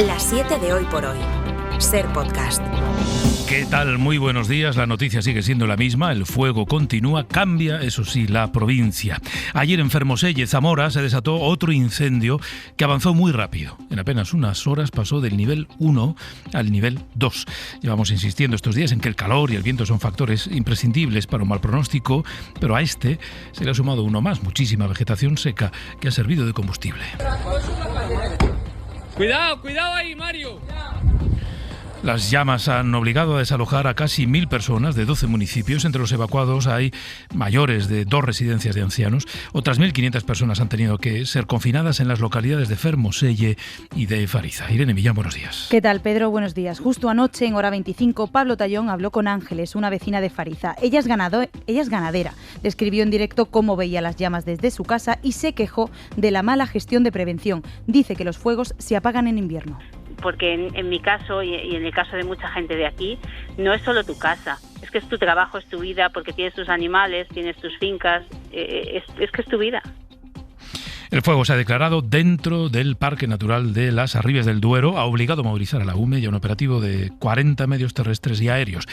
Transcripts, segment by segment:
Las 7 de Hoy por Hoy. Ser Podcast. ¿Qué tal? Muy buenos días. La noticia sigue siendo la misma. El fuego continúa. Cambia, eso sí, la provincia. Ayer en Fermoselle, Zamora, se desató otro incendio que avanzó muy rápido. En apenas unas horas pasó del nivel 1 al nivel 2. Llevamos insistiendo estos días en que el calor y el viento son factores imprescindibles para un mal pronóstico, pero a este se le ha sumado uno más, muchísima vegetación seca que ha servido de combustible. Cuidado ahí, Mario. Las llamas han obligado a desalojar a casi 1.000 personas de 12 municipios. Entre los evacuados hay mayores de 2 residencias de ancianos. Otras 1.500 personas han tenido que ser confinadas en las localidades de Fermoselle y de Fariza. Irene Millán, buenos días. ¿Qué tal, Pedro? Buenos días. Justo anoche, en hora 25, Pablo Tallón habló con Ángeles, una vecina de Fariza. Ella es ganadera. Describió en directo cómo veía las llamas desde su casa y se quejó de la mala gestión de prevención. Dice que los fuegos se apagan en invierno. Porque en mi caso y en el caso de mucha gente de aquí, no es solo tu casa, es que es tu trabajo, es tu vida, porque tienes tus animales, tienes tus fincas, es que es tu vida. El fuego se ha declarado dentro del Parque Natural de las Arribes del Duero. Ha obligado a movilizar a la UME y a un operativo de 40 medios terrestres y aéreos.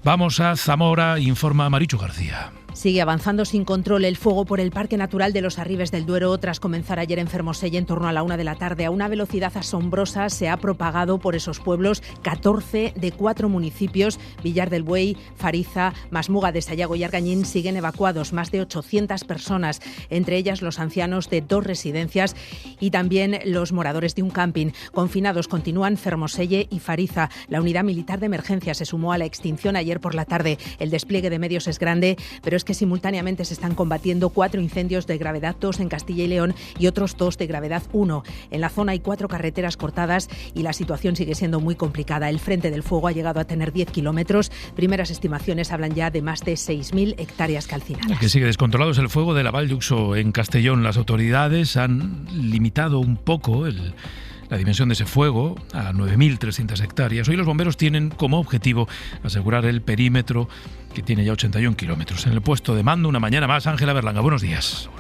Vamos a Zamora, informa Marichu García. Sigue avanzando sin control el fuego por el Parque Natural de los Arribes del Duero. Tras comenzar ayer en Fermoselle en torno a la 1 de la tarde, a una velocidad asombrosa se ha propagado por esos pueblos. 14 de 4 municipios, Villar del Buey, Fariza, Masmuga de Sayago y Argañín, siguen evacuados. Más de 800 personas, entre ellas los ancianos de 2 residencias y también los moradores de un camping. Confinados continúan Fermoselle y Fariza. La unidad militar de emergencia se sumó a la extinción ayer por la tarde. El despliegue de medios es grande, pero es que simultáneamente se están combatiendo 4 incendios de gravedad 2 en Castilla y León y otros 2 de gravedad 1. En la zona hay 4 carreteras cortadas y la situación sigue siendo muy complicada. El frente del fuego ha llegado a tener 10 kilómetros. Primeras estimaciones hablan ya de más de 6.000 hectáreas calcinadas. El que sigue descontrolado es el fuego de la Val d'Uxó en Castellón. Las autoridades han limitado un poco la dimensión de ese fuego a 9.300 hectáreas. Hoy los bomberos tienen como objetivo asegurar el perímetro, que tiene ya 81 kilómetros. En el puesto de mando, una mañana más, Ángela Berlanga. Buenos días.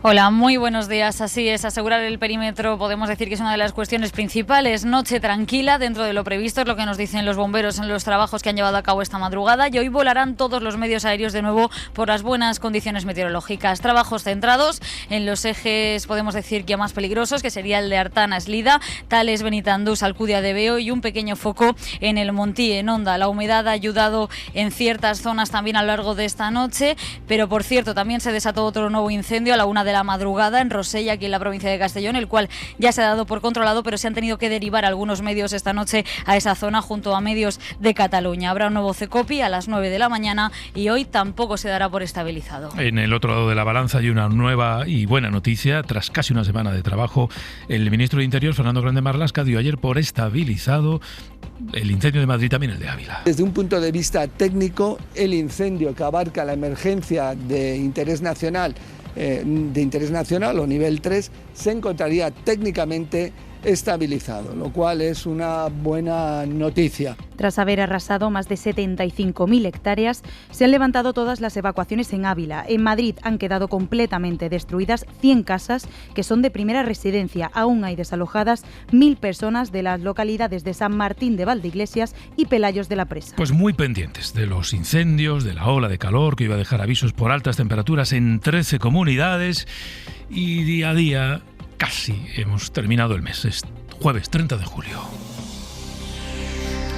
Hola, muy buenos días. Así es, asegurar el perímetro podemos decir que es una de las cuestiones principales. Noche tranquila dentro de lo previsto, es lo que nos dicen los bomberos en los trabajos que han llevado a cabo esta madrugada, y hoy volarán todos los medios aéreos de nuevo por las buenas condiciones meteorológicas. Trabajos centrados en los ejes, podemos decir, que más peligrosos, que sería el de Artana, Eslida, Tales, Benitandús, Alcudia de Veo, y un pequeño foco en el Montí, en Onda. La humedad ha ayudado en ciertas zonas también a lo largo de esta noche, pero por cierto, también se desató otro nuevo incendio a la 1 de la madrugada en Rosell, aquí en la provincia de Castellón, el cual ya se ha dado por controlado, pero se han tenido que derivar algunos medios esta noche a esa zona junto a medios de Cataluña. Habrá un nuevo CECOPI a las 9 de la mañana y hoy tampoco se dará por estabilizado. En el otro lado de la balanza hay una nueva y buena noticia. Tras casi una semana de trabajo, el ministro de Interior, Fernando Grande Marlaska, dio ayer por estabilizado el incendio de Madrid, también el de Ávila. Desde un punto de vista técnico, el incendio que abarca la emergencia de interés nacional o nivel 3 se encontraría técnicamente estabilizado, lo cual es una buena noticia. Tras haber arrasado más de 75.000 hectáreas, se han levantado todas las evacuaciones en Ávila. En Madrid han quedado completamente destruidas 100 casas que son de primera residencia. Aún hay desalojadas 1.000 personas de las localidades de San Martín de Valdeiglesias y Pelayos de la Presa. Pues muy pendientes de los incendios, de la ola de calor que iba a dejar avisos por altas temperaturas en 13 comunidades, y día a día casi hemos terminado el mes. Es jueves 30 de julio.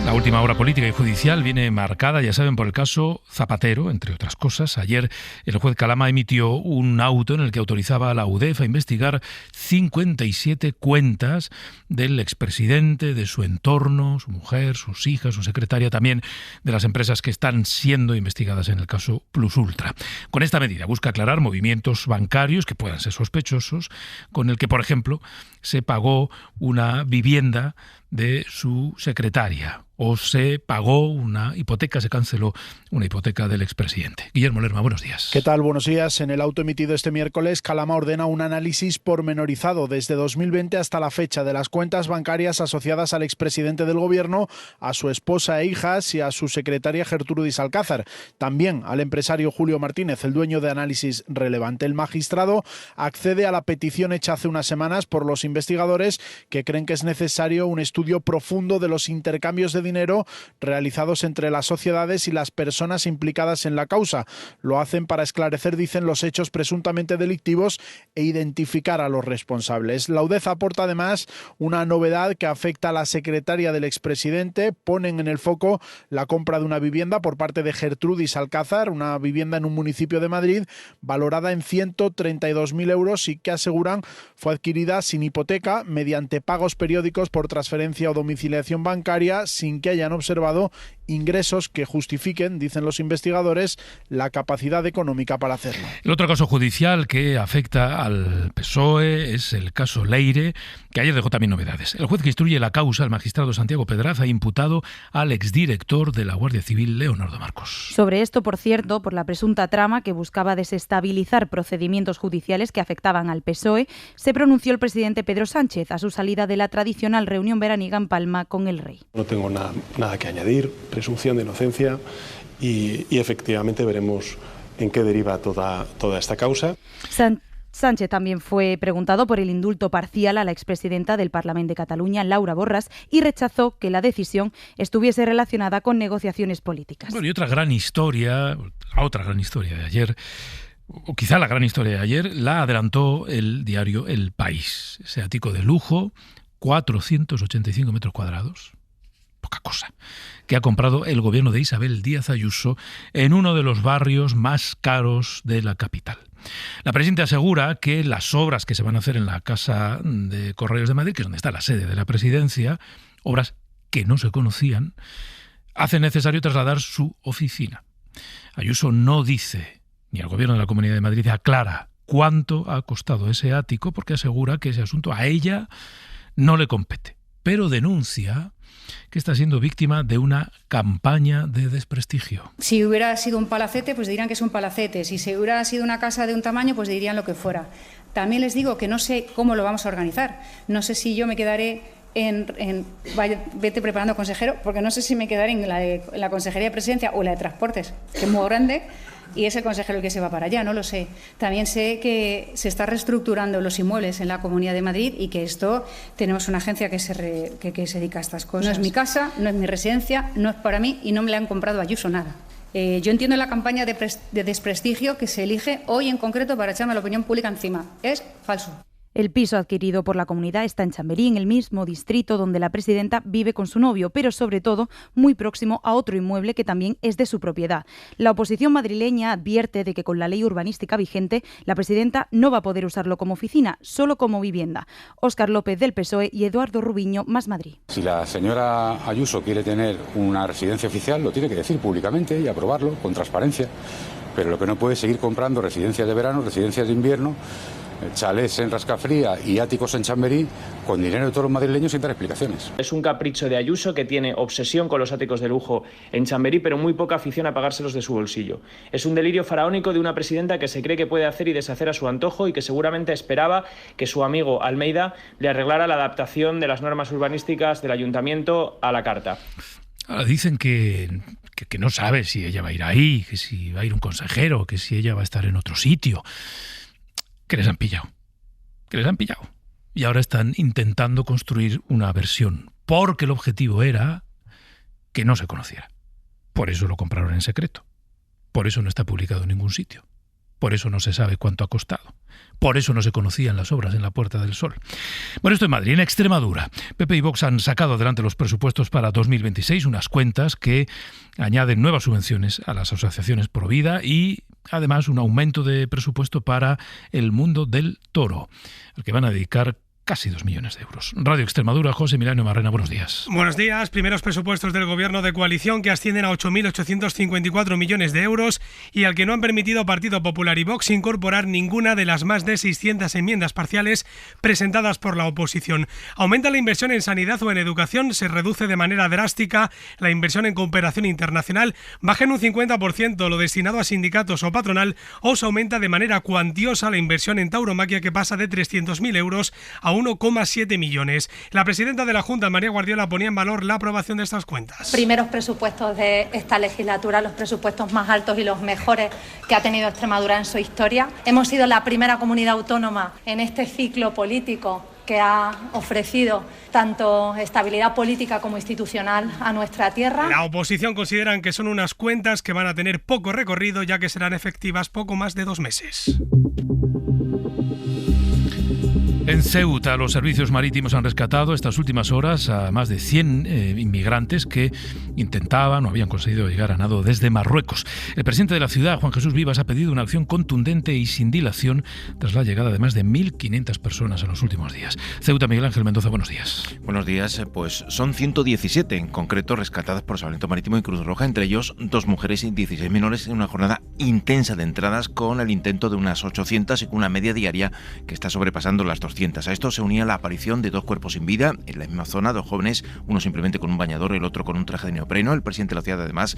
La última hora política y judicial viene marcada, ya saben, por el caso Zapatero, entre otras cosas. Ayer el juez Calama emitió un auto en el que autorizaba a la UDEF a investigar 57 cuentas del expresidente, de su entorno, su mujer, sus hijas, su secretaria, también de las empresas que están siendo investigadas en el caso Plus Ultra. Con esta medida busca aclarar movimientos bancarios que puedan ser sospechosos, con el que, por ejemplo, se pagó una vivienda de su secretaria, o se pagó una hipoteca, se canceló una hipoteca del expresidente. Guillermo Lerma, buenos días. ¿Qué tal? Buenos días. En el auto emitido este miércoles, Calama ordena un análisis pormenorizado desde 2020 hasta la fecha de las cuentas bancarias asociadas al expresidente del Gobierno, a su esposa e hijas y a su secretaria Gertrudis Alcázar. También al empresario Julio Martínez, el dueño de Análisis Relevante. El magistrado accede a la petición hecha hace unas semanas por los investigadores, que creen que es necesario un estudio profundo de los intercambios de dinero realizados entre las sociedades y las personas implicadas en la causa. Lo hacen para esclarecer, dicen, los hechos presuntamente delictivos e identificar a los responsables. La UDEZ aporta además una novedad que afecta a la secretaria del expresidente. Ponen en el foco la compra de una vivienda por parte de Gertrudis Alcázar, una vivienda en un municipio de Madrid valorada en 132.000 euros y que aseguran fue adquirida sin hipoteca, mediante pagos periódicos por transferencia o domiciliación bancaria, sin que hayan observado ingresos que justifiquen, dicen los investigadores, la capacidad económica para hacerlo. El otro caso judicial que afecta al PSOE es el caso Leire, que ayer dejó también novedades. El juez que instruye la causa, el magistrado Santiago Pedraz, ha imputado al exdirector de la Guardia Civil, Leonardo Marcos. Sobre esto, por cierto, por la presunta trama que buscaba desestabilizar procedimientos judiciales que afectaban al PSOE, se pronunció el presidente Pedro Sánchez a su salida de la tradicional reunión veraniega en Palma con el rey. No tengo nada que añadir, presunción de inocencia y efectivamente veremos en qué deriva toda esta causa. Sánchez también fue preguntado por el indulto parcial a la expresidenta del Parlamento de Cataluña, Laura Borràs, y rechazó que la decisión estuviese relacionada con negociaciones políticas. Bueno, y otra gran historia de ayer, o quizá la gran historia de ayer, la adelantó el diario El País. Ese ático de lujo, 485 metros cuadrados, poca cosa, que ha comprado el gobierno de Isabel Díaz Ayuso en uno de los barrios más caros de la capital. La presidenta asegura que las obras que se van a hacer en la Casa de Correos de Madrid, que es donde está la sede de la presidencia, obras que no se conocían, hacen necesario trasladar su oficina. Ayuso no dice, ni el gobierno de la Comunidad de Madrid aclara cuánto ha costado ese ático, porque asegura que ese asunto a ella no le compete, pero denuncia que está siendo víctima de una campaña de desprestigio. Si hubiera sido un palacete, pues dirían que es un palacete. Si se hubiera sido una casa de un tamaño, pues dirían lo que fuera. También les digo que no sé cómo lo vamos a organizar. No sé si yo me quedaré vete preparando consejero, porque no sé si me quedaré en la Consejería de Presidencia o la de Transportes, que es muy grande, y es el consejero el que se va para allá, no lo sé. También sé que se está reestructurando los inmuebles en la Comunidad de Madrid y que esto tenemos una agencia que se dedica a estas cosas. No es mi casa, no es mi residencia, no es para mí y no me le han comprado a Ayuso nada. Yo entiendo la campaña de desprestigio que se elige hoy en concreto para echarme la opinión pública encima. Es falso. El piso adquirido por la comunidad está en Chamberí, en el mismo distrito donde la presidenta vive con su novio, pero sobre todo muy próximo a otro inmueble que también es de su propiedad. La oposición madrileña advierte de que con la ley urbanística vigente, la presidenta no va a poder usarlo como oficina, solo como vivienda. Óscar López del PSOE y Eduardo Rubiño, Más Madrid. Si la señora Ayuso quiere tener una residencia oficial, lo tiene que decir públicamente y aprobarlo con transparencia. Pero lo que no puede es seguir comprando residencias de verano, residencias de invierno, chalés en Rascafría y áticos en Chamberí con dinero de todos los madrileños sin dar explicaciones. Es un capricho de Ayuso, que tiene obsesión con los áticos de lujo en Chamberí, pero muy poca afición a pagárselos de su bolsillo. Es un delirio faraónico de una presidenta que se cree que puede hacer y deshacer a su antojo y que seguramente esperaba que su amigo Almeida le arreglara la adaptación de las normas urbanísticas del ayuntamiento a la carta. Ahora dicen que no sabe si ella va a ir ahí, que si va a ir un consejero, que si ella va a estar en otro sitio. Que les han pillado. Y ahora están intentando construir una versión, porque el objetivo era que no se conociera. Por eso lo compraron en secreto. Por eso no está publicado en ningún sitio. Por eso no se sabe cuánto ha costado. Por eso no se conocían las obras en la Puerta del Sol. Bueno, esto en Madrid. En Extremadura, PP y Vox han sacado adelante los presupuestos para 2026, unas cuentas que añaden nuevas subvenciones a las asociaciones pro vida y además un aumento de presupuesto para el mundo del toro, al que van a dedicar casi 2 millones de euros. Radio Extremadura, José Milano Marrena, buenos días. Buenos días. Primeros presupuestos del Gobierno de coalición que ascienden a 8.854 millones de euros y al que no han permitido Partido Popular y Vox incorporar ninguna de las más de 600 enmiendas parciales presentadas por la oposición. Aumenta la inversión en sanidad o en educación, se reduce de manera drástica la inversión en cooperación internacional, baja en un 50% lo destinado a sindicatos o patronal, o se aumenta de manera cuantiosa la inversión en tauromaquia, que pasa de 300.000 euros a 1,7 millones. La presidenta de la Junta, María Guardiola, ponía en valor la aprobación de estas cuentas. Primeros presupuestos de esta legislatura, los presupuestos más altos y los mejores que ha tenido Extremadura en su historia. Hemos sido la primera comunidad autónoma en este ciclo político que ha ofrecido tanto estabilidad política como institucional a nuestra tierra. La oposición consideran que son unas cuentas que van a tener poco recorrido, ya que serán efectivas poco más de 2 meses. En Ceuta, los servicios marítimos han rescatado estas últimas horas a más de 100 inmigrantes que intentaban o habían conseguido llegar a nado desde Marruecos. El presidente de la ciudad, Juan Jesús Vivas, ha pedido una acción contundente y sin dilación tras la llegada de más de 1.500 personas en los últimos días. Ceuta, Miguel Ángel Mendoza, buenos días. Buenos días. Pues son 117 en concreto rescatadas por Salvamento Marítimo y Cruz Roja, entre ellos 2 mujeres y 16 menores, en una jornada intensa de entradas con el intento de unas 800 y con una media diaria que está sobrepasando las 200. A esto se unía la aparición de 2 cuerpos sin vida en la misma zona, 2 jóvenes, uno simplemente con un bañador y el otro con un traje de neopreno. El presidente de la ciudad, además,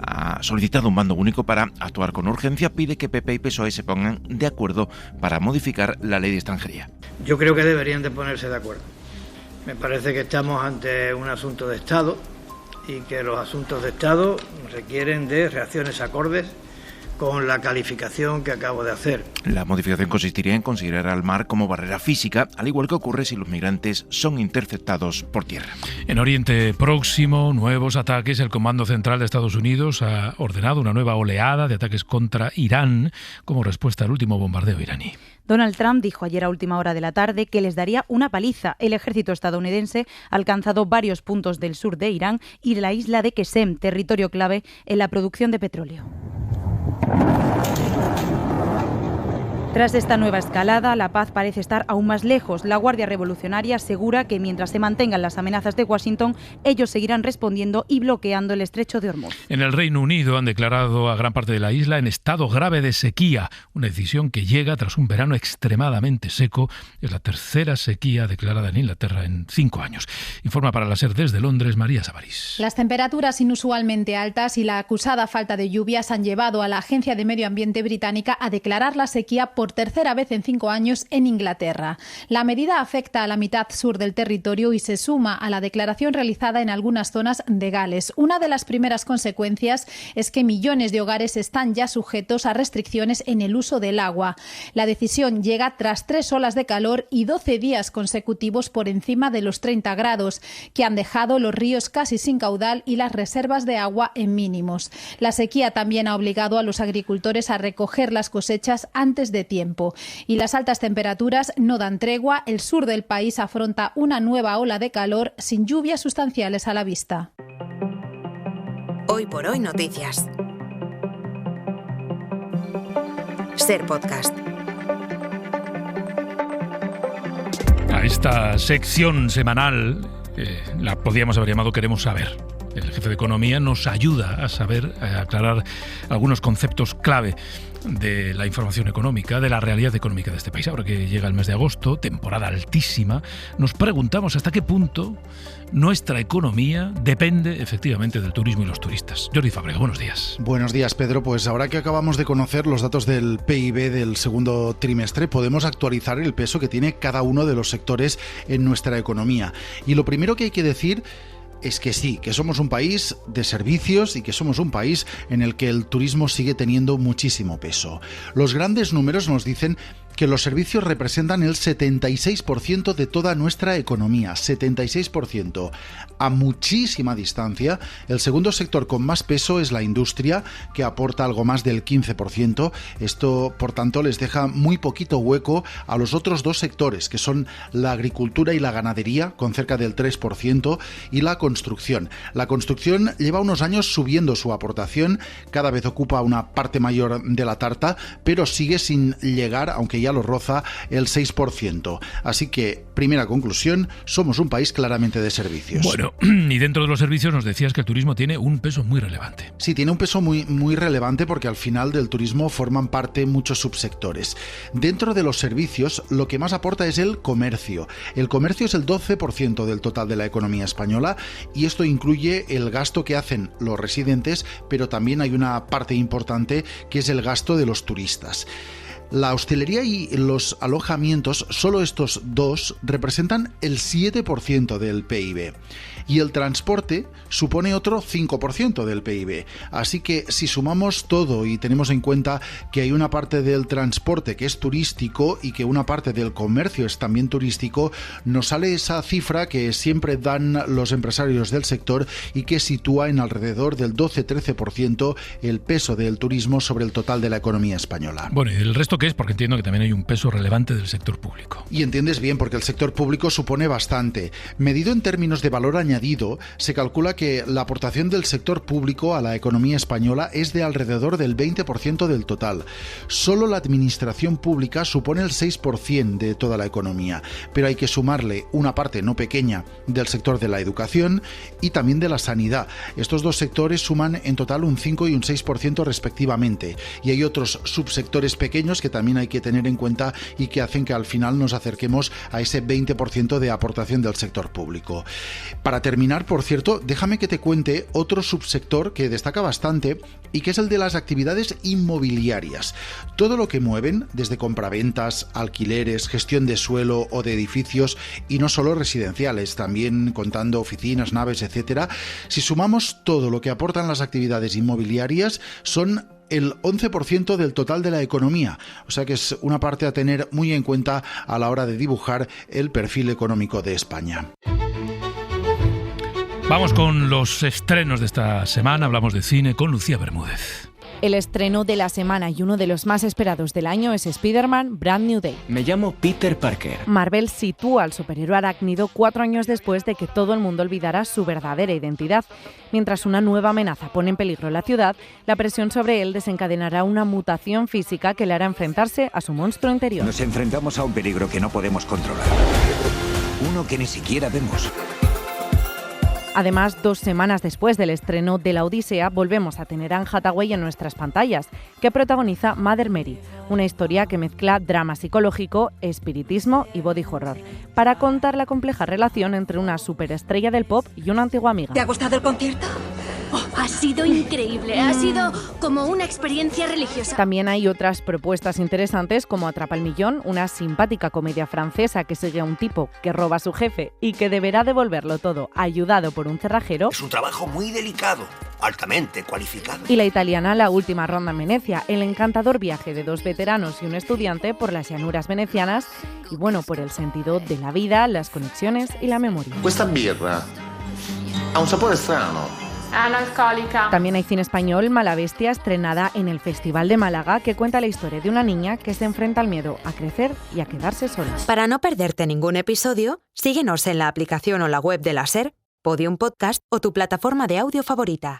ha solicitado un bando único para actuar con urgencia. Pide que PP y PSOE se pongan de acuerdo para modificar la ley de extranjería. Yo creo que deberían de ponerse de acuerdo. Me parece que estamos ante un asunto de Estado y que los asuntos de Estado requieren de reacciones acordes con la calificación que acabo de hacer. La modificación consistiría en considerar al mar como barrera física, al igual que ocurre si los migrantes son interceptados por tierra. En Oriente Próximo, nuevos ataques. El Comando Central de Estados Unidos ha ordenado una nueva oleada de ataques contra Irán como respuesta al último bombardeo iraní. Donald Trump dijo ayer a última hora de la tarde que les daría una paliza. El ejército estadounidense ha alcanzado varios puntos del sur de Irán y la isla de Qesem, territorio clave en la producción de petróleo. Tras esta nueva escalada, la paz parece estar aún más lejos. La Guardia Revolucionaria asegura que mientras se mantengan las amenazas de Washington, ellos seguirán respondiendo y bloqueando el estrecho de Hormuz. En el Reino Unido han declarado a gran parte de la isla en estado grave de sequía, una decisión que llega tras un verano extremadamente seco. Es la tercera sequía declarada en Inglaterra en 5 años. Informa para la SER desde Londres, María Savarís. Las temperaturas inusualmente altas y la acusada falta de lluvias han llevado a la Agencia de Medio Ambiente británica a declarar la sequía por tercera vez en 5 años en Inglaterra. La medida afecta a la mitad sur del territorio y se suma a la declaración realizada en algunas zonas de Gales. Una de las primeras consecuencias es que millones de hogares están ya sujetos a restricciones en el uso del agua. La decisión llega tras 3 olas de calor y 12 días consecutivos por encima de los 30 grados, que han dejado los ríos casi sin caudal y las reservas de agua en mínimos. La sequía también ha obligado a los agricultores a recoger las cosechas antes de tiempo. Y las altas temperaturas no dan tregua. El sur del país afronta una nueva ola de calor sin lluvias sustanciales a la vista. Hoy por hoy noticias. SER Podcast. A esta sección semanal la podríamos haber llamado Queremos saber. El jefe de Economía nos ayuda a saber, a aclarar algunos conceptos clave de la información económica, de la realidad económica de este país. Ahora que llega el mes de agosto, temporada altísima, nos preguntamos hasta qué punto nuestra economía depende efectivamente del turismo y los turistas. Jordi Fábrega, buenos días. Buenos días, Pedro. Pues ahora que acabamos de conocer los datos del PIB del segundo trimestre, podemos actualizar el peso que tiene cada uno de los sectores en nuestra economía. Y lo primero que hay que decir es que sí, que somos un país de servicios y que somos un país en el que el turismo sigue teniendo muchísimo peso. Los grandes números nos dicen que los servicios representan el 76% de toda nuestra economía, 76%. A muchísima distancia, el segundo sector con más peso es la industria, que aporta algo más del 15%. Esto, por tanto, les deja muy poquito hueco a los otros 2 sectores, que son la agricultura y la ganadería, con cerca del 3%, y la construcción. La construcción lleva unos años subiendo su aportación, cada vez ocupa una parte mayor de la tarta, pero sigue sin llegar, aunque ya ya lo roza el 6%. Así que, primera conclusión, somos un país claramente de servicios. Bueno, y dentro de los servicios nos decías que el turismo tiene un peso muy relevante. Sí, tiene un peso muy relevante porque al final del turismo forman parte muchos subsectores. Dentro de los servicios, lo que más aporta es el comercio. El comercio es el 12% del total de la economía española y esto incluye el gasto que hacen los residentes, pero también hay una parte importante que es el gasto de los turistas. La hostelería y los alojamientos, solo estos dos, representan el 7% del PIB. Y el transporte supone otro 5% del PIB. Así que si sumamos todo y tenemos en cuenta que hay una parte del transporte que es turístico y que una parte del comercio es también turístico, nos sale esa cifra que siempre dan los empresarios del sector y que sitúa en alrededor del 12-13% el peso del turismo sobre el total de la economía española. Bueno, ¿y el resto qué es? Porque entiendo que también hay un peso relevante del sector público. Y entiendes bien, porque el sector público supone bastante. Medido en términos de valor añadido, se calcula que la aportación del sector público a la economía española es de alrededor del 20% del total. Solo la administración pública supone el 6% de toda la economía, pero hay que sumarle una parte no pequeña del sector de la educación y también de la sanidad. Estos dos sectores suman en total un 5 y un 6% respectivamente, y hay otros subsectores pequeños que también hay que tener en cuenta y que hacen que al final nos acerquemos a ese 20% de aportación del sector público. Para terminar, por cierto, déjame que te cuente otro subsector que destaca bastante y que es el de las actividades inmobiliarias. Todo lo que mueven, desde compraventas, alquileres, gestión de suelo o de edificios, y no solo residenciales, también contando oficinas, naves, etc. Si sumamos todo lo que aportan las actividades inmobiliarias, son el 11% del total de la economía, o sea que es una parte a tener muy en cuenta a la hora de dibujar el perfil económico de España. Vamos con los estrenos de esta semana, hablamos de cine con Lucía Bermúdez. El estreno de la semana y uno de los más esperados del año es Spider-Man Brand New Day. Me llamo Peter Parker. Marvel sitúa al superhéroe arácnido 4 años después de que todo el mundo olvidara su verdadera identidad. Mientras una nueva amenaza pone en peligro la ciudad, la presión sobre él desencadenará una mutación física que le hará enfrentarse a su monstruo interior. Nos enfrentamos a un peligro que no podemos controlar. Uno que ni siquiera vemos. Además, 2 semanas después del estreno de La Odisea, volvemos a tener a Anne Hathaway en nuestras pantallas, que protagoniza Mother Mary, una historia que mezcla drama psicológico, espiritismo y body horror, para contar la compleja relación entre una superestrella del pop y una antigua amiga. ¿Te ha gustado el concierto? Oh, ha sido increíble, ha sido como una experiencia religiosa. También hay otras propuestas interesantes como Atrapa el Millón, una simpática comedia francesa que sigue a un tipo que roba a su jefe y que deberá devolverlo todo ayudado por un cerrajero. Es un trabajo muy delicado, altamente cualificado. Y la italiana La Última Ronda en Venecia, el encantador viaje de 2 veteranos y un estudiante por las llanuras venecianas y bueno, por el sentido de la vida, las conexiones y la memoria. Questa birra ha un sapore strano. Analcohólica. También hay cine español, Mala Bestia, estrenada en el Festival de Málaga, que cuenta la historia de una niña que se enfrenta al miedo a crecer y a quedarse sola. Para no perderte ningún episodio, síguenos en la aplicación o la web de la SER, Podium Podcast o tu plataforma de audio favorita.